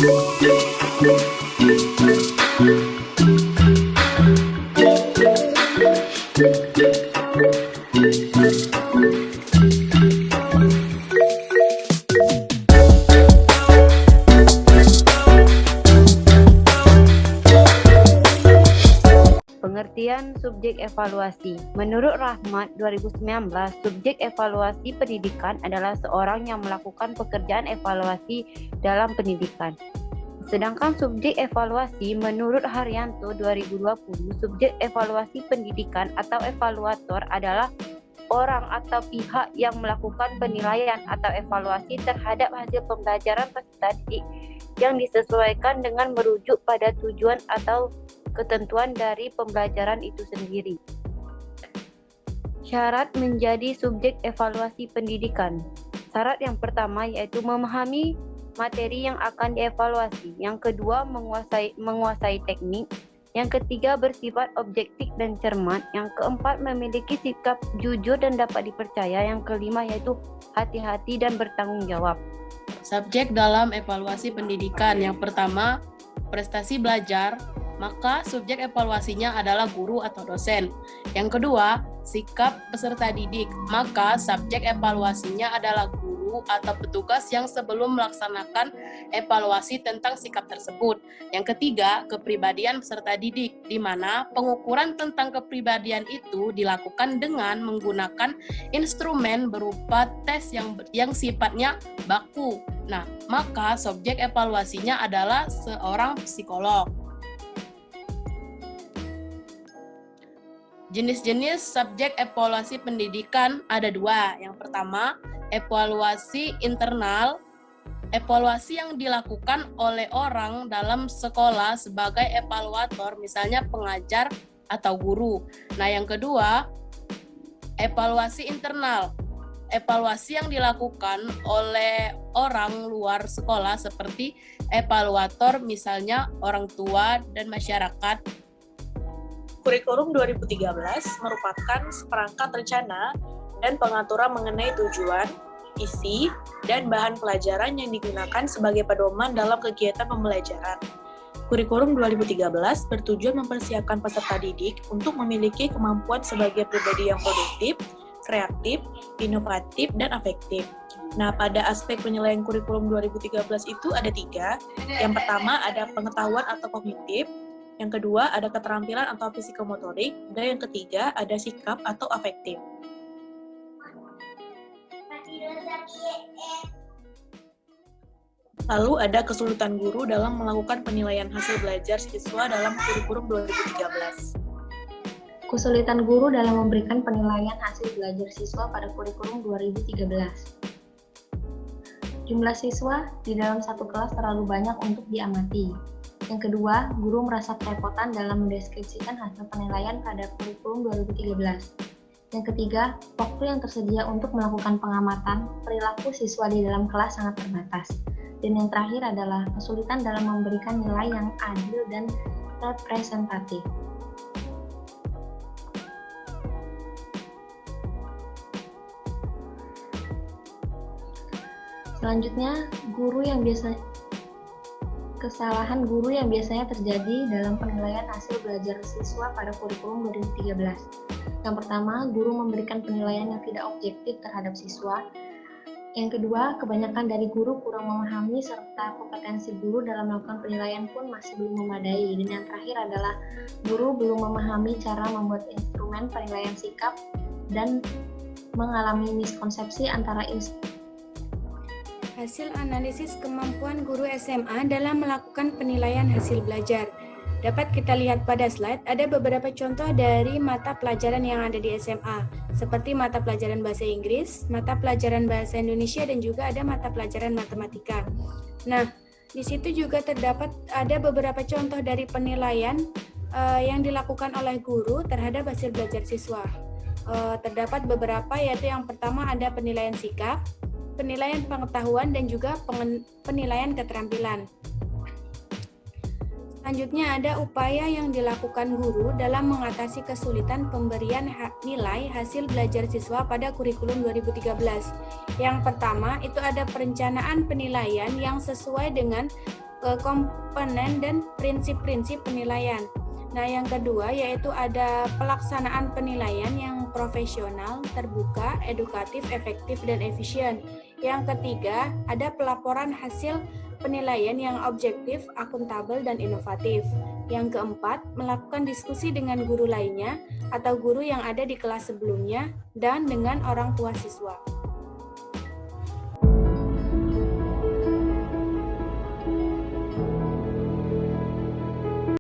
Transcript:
Pengertian subjek evaluasi. Menurut Rahmat 2019, subjek evaluasi pendidikan adalah seorang yang melakukan pekerjaan evaluasi dalam pendidikan. Sedangkan subjek evaluasi menurut Haryanto 2020, subjek evaluasi pendidikan atau evaluator adalah orang atau pihak yang melakukan penilaian atau evaluasi terhadap hasil pembelajaran peserta didik yang disesuaikan dengan merujuk pada tujuan atau ketentuan dari pembelajaran itu sendiri. Syarat menjadi subjek evaluasi pendidikan. Syarat yang pertama yaitu memahami materi yang akan dievaluasi. Yang kedua, menguasai teknik. Yang ketiga, bersifat objektif dan cermat. Yang keempat, memiliki sikap jujur dan dapat dipercaya. Yang kelima yaitu hati-hati dan bertanggung jawab. Subjek dalam evaluasi pendidikan. Yang pertama, prestasi belajar, maka subjek evaluasinya adalah guru atau dosen. Yang kedua, sikap peserta didik, maka subjek evaluasinya adalah guru atau petugas yang sebelum melaksanakan evaluasi tentang sikap tersebut. Yang ketiga, kepribadian peserta didik, di mana pengukuran tentang kepribadian itu dilakukan dengan menggunakan instrumen berupa tes yang sifatnya baku. Nah, maka subjek evaluasinya adalah seorang psikolog. Jenis-jenis subjek evaluasi pendidikan ada dua. Yang pertama, evaluasi internal, evaluasi yang dilakukan oleh orang dalam sekolah sebagai evaluator, misalnya pengajar atau guru. Nah, yang kedua, evaluasi internal, evaluasi yang dilakukan oleh orang luar sekolah seperti evaluator, misalnya orang tua dan masyarakat. Kurikulum 2013 merupakan seperangkat rencana dan pengaturan mengenai tujuan, isi, dan bahan pelajaran yang digunakan sebagai pedoman dalam kegiatan pembelajaran. Kurikulum 2013 bertujuan mempersiapkan peserta didik untuk memiliki kemampuan sebagai pribadi yang produktif, kreatif, inovatif, dan afektif. Nah, pada aspek penilaian kurikulum 2013 itu ada 3. Yang pertama ada pengetahuan atau kognitif, yang kedua ada keterampilan atau psikomotorik, dan yang ketiga ada sikap atau afektif. Lalu ada kesulitan guru dalam melakukan penilaian hasil belajar siswa dalam kurikulum 2013. Kesulitan guru dalam memberikan penilaian hasil belajar siswa pada kurikulum 2013. Jumlah siswa di dalam satu kelas terlalu banyak untuk diamati. Yang kedua, guru merasa kerepotan dalam mendeskripsikan hasil penilaian pada kurikulum 2013. Yang ketiga, waktu yang tersedia untuk melakukan pengamatan perilaku siswa di dalam kelas sangat terbatas. Dan yang terakhir adalah kesulitan dalam memberikan nilai yang adil dan representatif. Selanjutnya, kesalahan guru yang biasanya terjadi dalam penilaian hasil belajar siswa pada kurikulum 2013. Yang pertama, guru memberikan penilaian yang tidak objektif terhadap siswa. Yang kedua, kebanyakan dari guru kurang memahami serta kompetensi guru dalam melakukan penilaian pun masih belum memadai. Dan yang terakhir adalah guru belum memahami cara membuat instrumen penilaian sikap dan mengalami miskonsepsi antara Hasil analisis kemampuan guru SMA dalam melakukan penilaian hasil belajar. Dapat kita lihat pada slide, ada beberapa contoh dari mata pelajaran yang ada di SMA, seperti mata pelajaran bahasa Inggris, mata pelajaran bahasa Indonesia, dan juga ada mata pelajaran matematika. Nah, di situ juga terdapat ada beberapa contoh dari penilaian yang dilakukan oleh guru terhadap hasil belajar siswa. Terdapat beberapa, yaitu yang pertama ada penilaian sikap, penilaian pengetahuan, dan juga penilaian keterampilan. Selanjutnya ada upaya yang dilakukan guru dalam mengatasi kesulitan pemberian nilai hasil belajar siswa pada kurikulum 2013. Yang pertama itu ada perencanaan penilaian yang sesuai dengan komponen dan prinsip-prinsip penilaian. Nah, yang kedua yaitu ada pelaksanaan penilaian yang profesional, terbuka, edukatif, efektif, dan efisien. Yang ketiga, ada pelaporan hasil penilaian yang objektif, akuntabel, dan inovatif. Yang keempat, melakukan diskusi dengan guru lainnya atau guru yang ada di kelas sebelumnya dan dengan orang tua siswa.